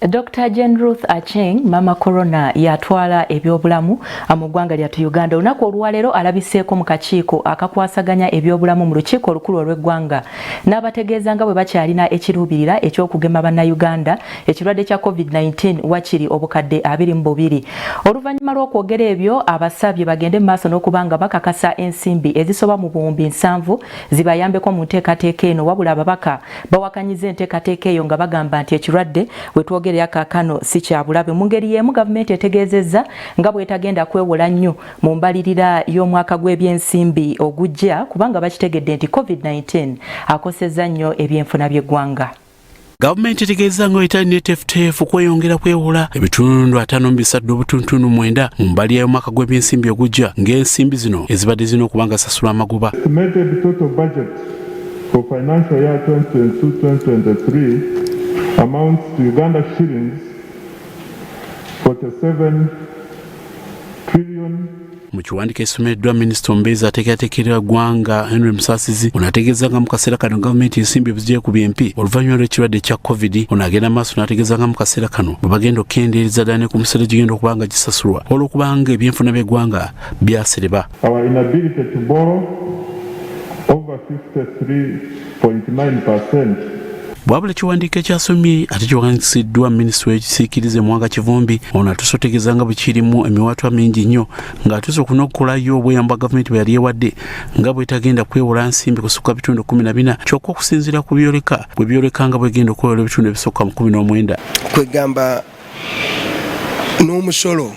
Dr. Jane Ruth Acheng mama corona yatwala ebyobulamu mu ggwanga lyattu Uganda. Olunaku olwaleero alabiseeko mu kakiiko akakwasaganya ebyobulamu mu lukiiko olukulu olw'eggwanga n'abategeeza nga bwe bakyalina ekiruubirira eky'okugema bannayuganda ekirwadde kya COVID-19 wakiri obukadde 22. Oluvannyuma lw'okwogera ebyo abasabye bagende mu maaso n'okuba nga bakakasa ensimbi ezisoba mu buwumbi 7 zibayambeko mu nteekateeka eno, wabula ababaka bawakanyiza enteekateeka eyo nga bagamba nti ekirwadde wetwogera yakakano si kyabulabe. Mu ngeri y'emu gavumenti etegeezezza nga bwetagenda kwewola nnyo mu mbalirira y'omwaka gw'ebyensimbi ogujja kubanga bakitegedde nti COVID-19 akosezza nnyo ebyenfuna by'eggwanga. Gavumenti etegeeza nga etalina eteefuteefu kweyongera kwewola ebitundu 5.9 mu mbalirira y'omwaka gw'ebyensimbi ogujja ng'ensimbi zino ezibadde zino okubanga sasulwa amagoba. For financial year 2022-2023 amounts to Uganda shillings 47 trillion. Mu kiwandiiko ekisomeddwa minisita omubeezi ateekateekera ggwanga Henry Musasizi onategeeza nga mu kaseera kano gavumenti ensimbi ebiziggye ku BMP oluvannyuma lw'ekirwadde kya COVID. Onagenda maaso n'ategeeza nga mu kaseera kano bwe bagenda okukendeereza ddala ne ku musolo gigenda okuba nga gisasulwa olw'okubanga ebyenfuna by'eggwanga byasereba. Our inability to borrow over 53.9%. Bwabula ekiwandiiko ekyasomye ate kiwandiisiddwa minisitule w'ekisiikirize Mwanga Kivumbi ono atuuse otegeeza nga bwe kirimu emiwaatwa mingi nnyo ng'atuuse okunokkolayo obweyamo bwa gavumenti bwe yali ewadde nga bwetagenda kwewola nsimbi kusukka bitundu 14 kyokka okusinziira ku byoleka bwe byoleka nga bwegenda okwewola ebitundu ebisukka mu 19. Kwegamba n'omusolo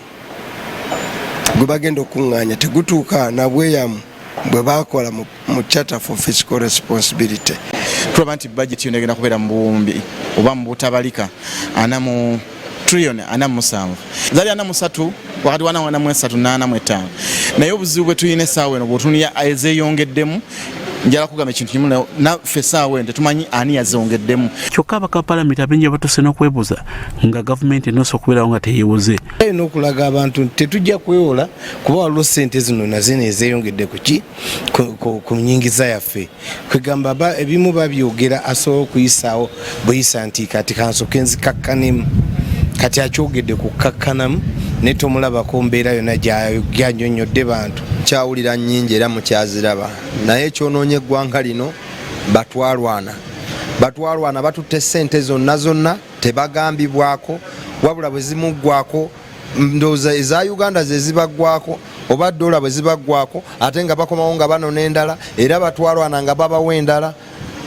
gwe bagenda okuŋŋaanya tegutuuka na bweyamu bwe bakola mu Charter for Fiscal Responsibility. Tulaba nti budget yonna egenda kubeera mu buwumbi oba mu butabalika anamu trillion 47 zali 43 wakati wana 43 na 45 naye obuzibu bwe tulina essaawa eno bw'otunuulira ezeeyongeddemu njala kugamba ekintu kimu naffe essaawa eno tetumanyi ani yazongeddemu. Kyokka abaka palamenti abengi batuse n'okwebuuza nga gavumenti enoosa okubeerawo nga teyeewoze. Tulina okulaga abantu tetujja kwewola kuba waliwo ssente zino nazino ezeeyongedde ku nnyingiza yaffe. Kwegamba ebimu babyogera asobola okuyisaawo buyisa nti kati kansoke nzikakkanemu kati akyogedde ku kkakkanamu ne tomulabako mbeera yonna gy'annyonnyodde bantu. Kyawulira nnyingi era mukyaziraba naye ekyonoonye eggwanga lino batwalwana batutte ssente zonna tebagambibwako wabula bwe zimuggwako ndowooza eza Uganda ze zibaggwako oba dola bwe zibaggwako ate nga bakomawo nga banona endala era batwalwana nga babawa endala.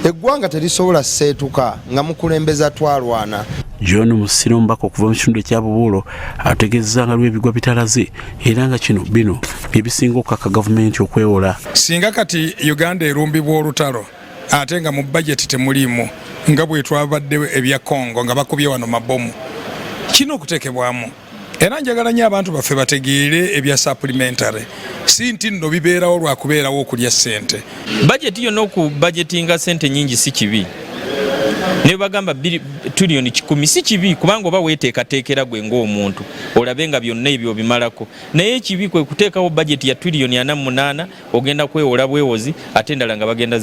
Eggwanga terisobola seetuka nga mukulembeza twalwana. John Musiro mbaka okuva mu kitundu ekya Bubuulo ategeezza nga lw'ebigwa bitalaze era nga bino byebisinga okukaka gavumenti okwewola. Singa kati Uganda erumbibwa olutalo ate nga mu budget temuliimu nga bwe twabadde ebya Congo nga bakubye wano mabomu kino okuteekebwamu. Era njagala nnyo abantu baffe bategeere ebya supplementary si nti nno bibeerawo lwa kubeerawo okulya ssente. Budget yonna okubudgetinga ssente nnyingi si kibi. Ne bagamba trillion 10 si kibi kubanga oba weteekateekera gwe ng'omuntu olabe nga byonna ebyo bimalako. Naye ekibi kwe kuteekawo budget ya trillion 48 ogenda kwewola bwewozi ate endala nga bagenda